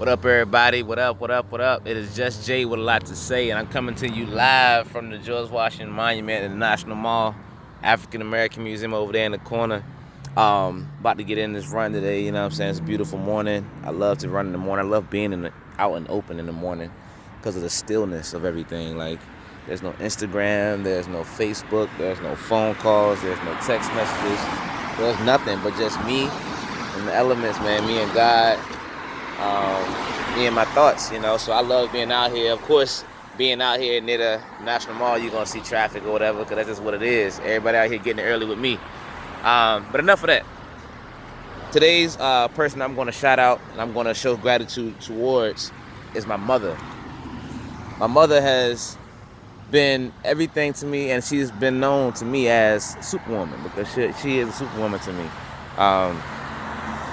What up, everybody? What up, what up, what up? It is Just Jay with a lot to say, and I'm coming to you live from the George Washington Monument in the National Mall, African American Museum over there in the corner. About to get in this run today, you know what I'm saying? It's a beautiful morning. I love to run in the morning. I love being out and open in the morning because of the stillness of everything. Like, there's no Instagram, there's no Facebook, there's no phone calls, there's no text messages. There's nothing but just me and the elements, man, me and God. Me and my thoughts, you know. So I love being out here. Of course, being out here near the National Mall, you're going to see traffic or whatever, because that's just what it is. Everybody out here getting it early with me. But enough of that. Today's person I'm going to shout out and I'm going to show gratitude towards is my mother. My mother has been everything to me, and she's been known to me as Superwoman, because she is a Superwoman to me.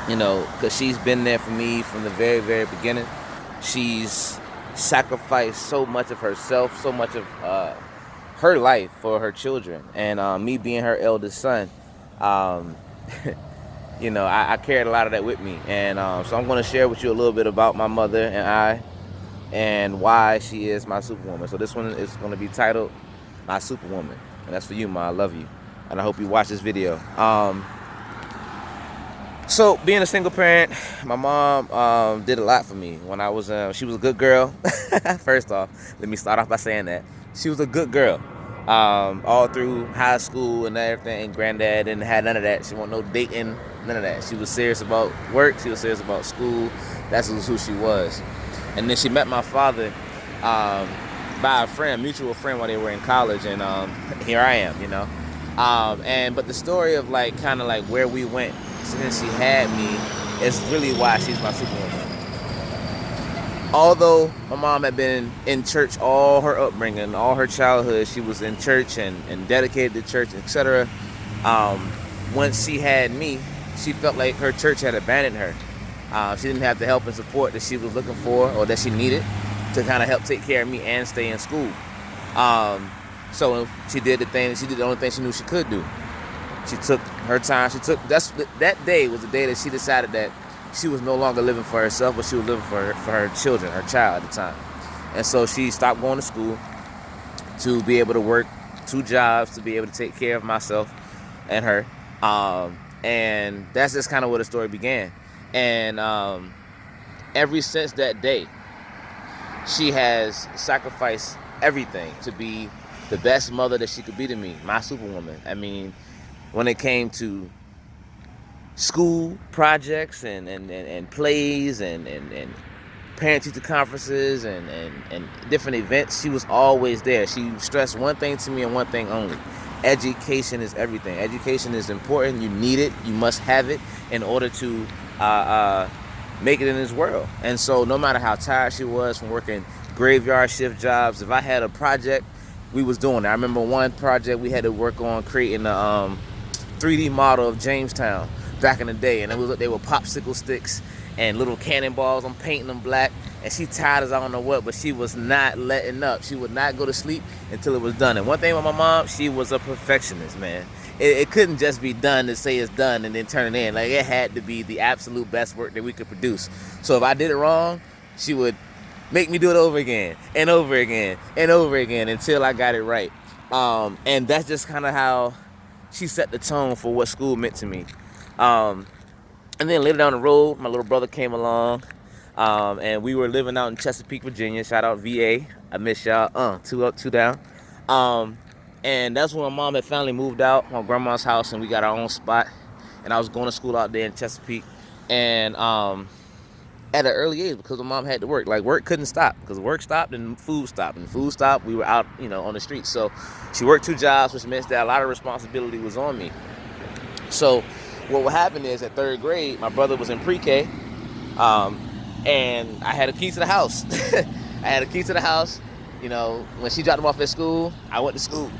You know, because she's been there for me from the very, very beginning. She's sacrificed so much of herself, so much of her life for her children. And me being her eldest son, you know, I carried a lot of that with me. And so I'm going to share with you a little bit about my mother and why she is my Superwoman. So this one is going to be titled My Superwoman. And that's for you, Ma. I love you. And I hope you watch this video. So, being a single parent, my mom did a lot for me when I was, she was a good girl. First off, let me start off by saying that. She was a good girl all through high school and everything. And Granddad didn't have none of that. She wasn't no dating, none of that. She was serious about work. She was serious about school. That's who she was. And then she met my father by a friend, mutual friend, while they were in college. And here I am, you know. But the story of kind of where we went since she had me is really why she's my Superwoman. Although my mom had been in church all her upbringing, all her childhood, she was in church and dedicated to church, etc. Once she had me, she felt like her church had abandoned her. She didn't have the help and support that she was looking for or that she needed to kind of help take care of me and stay in school. So she did the only thing she knew she could do. She took her time. That day was the day that she decided that she was no longer living for herself, but she was living for her children, her child at the time. And so she stopped going to school to be able to work 2 jobs, to be able to take care of myself and her. And that's just kind of where the story began. And ever since that day, she has sacrificed everything to be the best mother that she could be to me, my Superwoman. I mean, when it came to school projects and plays and parent-teacher conferences and different events, she was always there. She stressed one thing to me and one thing only. Education is everything. Education is important. You need it. You must have it in order to make it in this world. And so no matter how tired she was from working graveyard shift jobs, if I had a project, we was doing it. I remember one project we had to work on creating a 3D model of Jamestown back in the day, and they were popsicle sticks and little cannonballs. I'm painting them black, and she tired as I don't know what, but she was not letting up. She would not go to sleep until it was done. And one thing with my mom, she was a perfectionist, man. It couldn't just be done to say it's done and then turn it in. Like, it had to be the absolute best work that we could produce. So if I did it wrong, she would make me do it over again and over again and over again until I got it right. And that's just kind of how she set the tone for what school meant to me. And then later down the road, my little brother came along, and we were living out in Chesapeake, Virginia. Shout out VA. I miss y'all. 2 up, 2 down. And that's when my mom had finally moved out, my grandma's house, and we got our own spot. And I was going to school out there in Chesapeake. And at an early age, because my mom had to work. Like, work couldn't stop, because work stopped and food stopped. And food stopped, we were out, on the streets. So she worked 2 jobs, which meant that a lot of responsibility was on me. So what would happen is, at 3rd grade, my brother was in pre-K, and I had a key to the house. When she dropped him off at school, I went to school,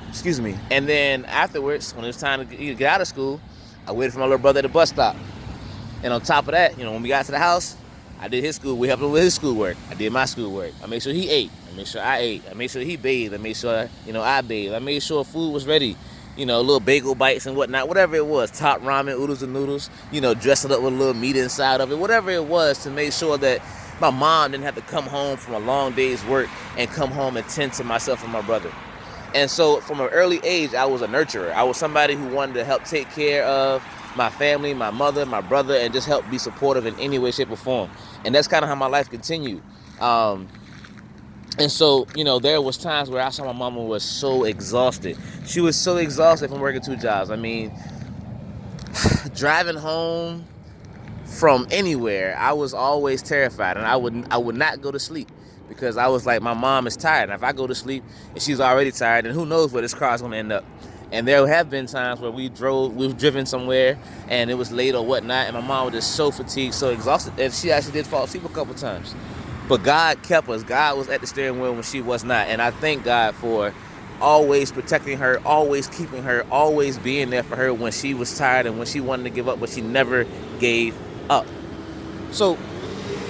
And then afterwards, when it was time to get out of school, I waited for my little brother at the bus stop. And on top of that, when we got to the house, I did his school. We helped him with his schoolwork. I did my schoolwork. I made sure he ate. I made sure I ate. I made sure he bathed. I made sure, I bathed. I made sure food was ready. Little bagel bites and whatnot, whatever it was. Top ramen, oodles and noodles, dress it up with a little meat inside of it. Whatever it was to make sure that My mom didn't have to come home from a long day's work and come home and tend to myself and my brother. And so from an early age, I was a nurturer. I was somebody who wanted to help take care of my family, my mother, my brother, and just help be supportive in any way, shape, or form. And that's kind of how my life continued. And so, there was times where I saw my mama was so exhausted. She was so exhausted from working 2 jobs. I mean, driving home from anywhere, I was always terrified, and I would not go to sleep because I was like, my mom is tired. And if I go to sleep and she's already tired, then who knows where this car is going to end up. And there have been times where we've driven somewhere and it was late or whatnot, and my mom was just so fatigued, so exhausted, and she actually did fall asleep a couple times. But God kept us. God was at the steering wheel when she was not. And I thank God for always protecting her, always keeping her, always being there for her when she was tired and when she wanted to give up, but she never gave up. So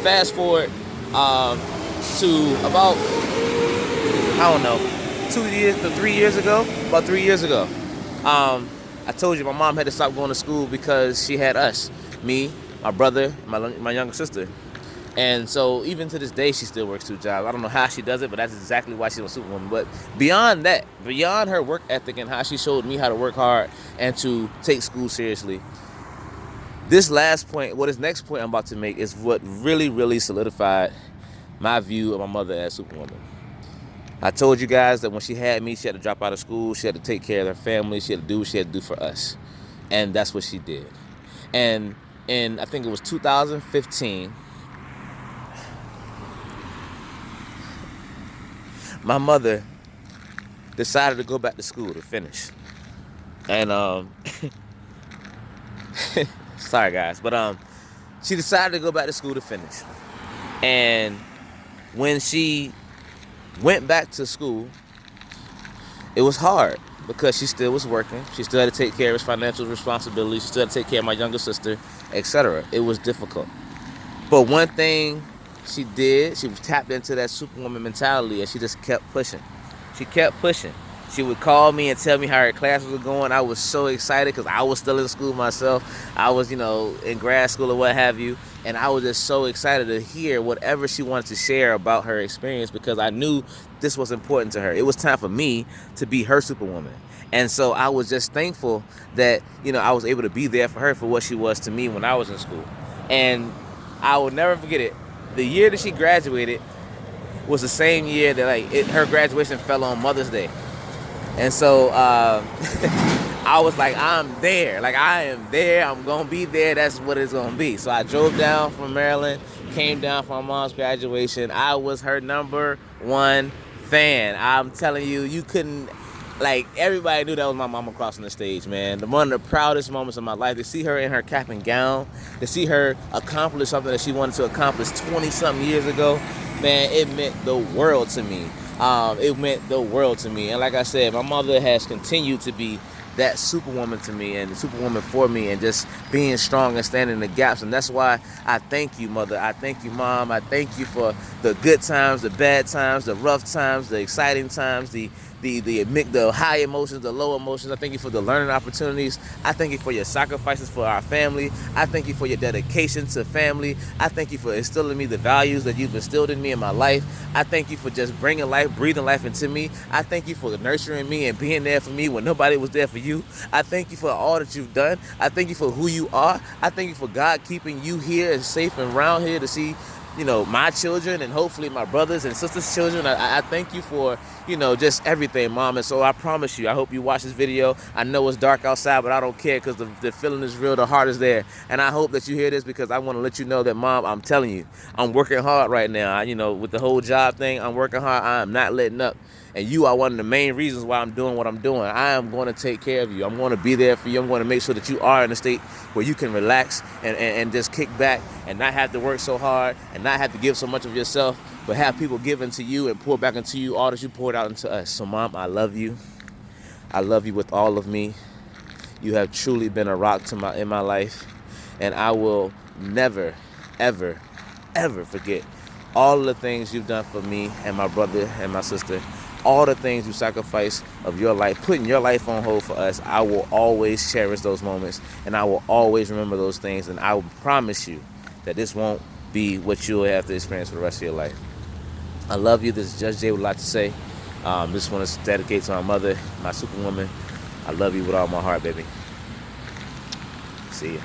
fast forward to about, I don't know, 3 years ago, about 3 years ago. I told you my mom had to stop going to school because she had us, me, my brother, my younger sister. And so even to this day, she still works 2 jobs. I don't know how she does it, but that's exactly why she's a Superwoman. But beyond that, beyond her work ethic and how she showed me how to work hard and to take school seriously, this next point I'm about to make is what really, really solidified my view of my mother as Superwoman. I told you guys that when she had me, she had to drop out of school. She had to take care of her family. She had to do what she had to do for us. And that's what she did. And I think it was 2015, my mother decided to go back to school to finish. And sorry guys, but she decided to go back to school to finish. And when she went back to school, it was hard because she still was working. She still had to take care of his financial responsibilities. She still had to take care of my younger sister, etc. It was difficult. But one thing she did, she was tapped into that Superwoman mentality, and she just kept pushing. She kept pushing. She would call me and tell me how her classes were going. I was so excited because I was still in school myself. I was, in grad school or what have you. And I was just so excited to hear whatever she wanted to share about her experience because I knew this was important to her. It was time for me to be her Superwoman. And so I was just thankful that, I was able to be there for her for what she was to me when I was in school. And I will never forget it. The year that she graduated was the same year that her graduation fell on Mother's Day. And so I was like, I'm there. I am there. I'm going to be there. That's what it's going to be. So I drove down from Maryland, came down for my mom's graduation. I was her #1 fan. I'm telling you, you couldn't, everybody knew that was my mama crossing the stage, man. One of the proudest moments of my life, to see her in her cap and gown, to see her accomplish something that she wanted to accomplish 20-something years ago, man, it meant the world to me. It meant the world to me. And like I said, my mother has continued to be that Superwoman to me and the Superwoman for me, and just being strong and standing in the gaps. And that's why I thank you, Mother. I thank you, Mom. I thank you for the good times, the bad times, the rough times, the exciting times, the high emotions, the low emotions. I thank you for the learning opportunities. I thank you for your sacrifices for our family. I thank you for your dedication to family. I thank you for instilling in me the values that you've instilled in me in my life. I thank you for just bringing life, breathing life into me. I thank you for nurturing me and being there for me when nobody was there for you. I thank you for all that you've done. I thank you for who you are. I thank you for God keeping you here and safe and around here to see my children and hopefully my brothers and sisters' children. I thank you for, just everything, Mom. And so I promise you, I hope you watch this video. I know it's dark outside, but I don't care because the feeling is real, the heart is there. And I hope that you hear this because I want to let you know that, Mom, I'm telling you, I'm working hard right now. With the whole job thing, I'm working hard. I am not letting up. And you are one of the main reasons why I'm doing what I'm doing. I am going to take care of you. I'm going to be there for you. I'm going to make sure that you are in a state where you can relax and just kick back and not have to work so hard and not have to give so much of yourself, but have people give into you and pour back into you all that you poured out into us. So, Mom, I love you. I love you with all of me. You have truly been a rock in my life, and I will never, ever, ever forget all of the things you've done for me and my brother and my sister. All the things you sacrificed of your life, putting your life on hold for us. I will always cherish those moments, and I will always remember those things, and I will promise you that this won't be what you'll have to experience for the rest of your life. I love you. This is Judge Jay with a lot to say. Just want to dedicate to my mother, my Superwoman. I love you with all my heart, baby. See ya.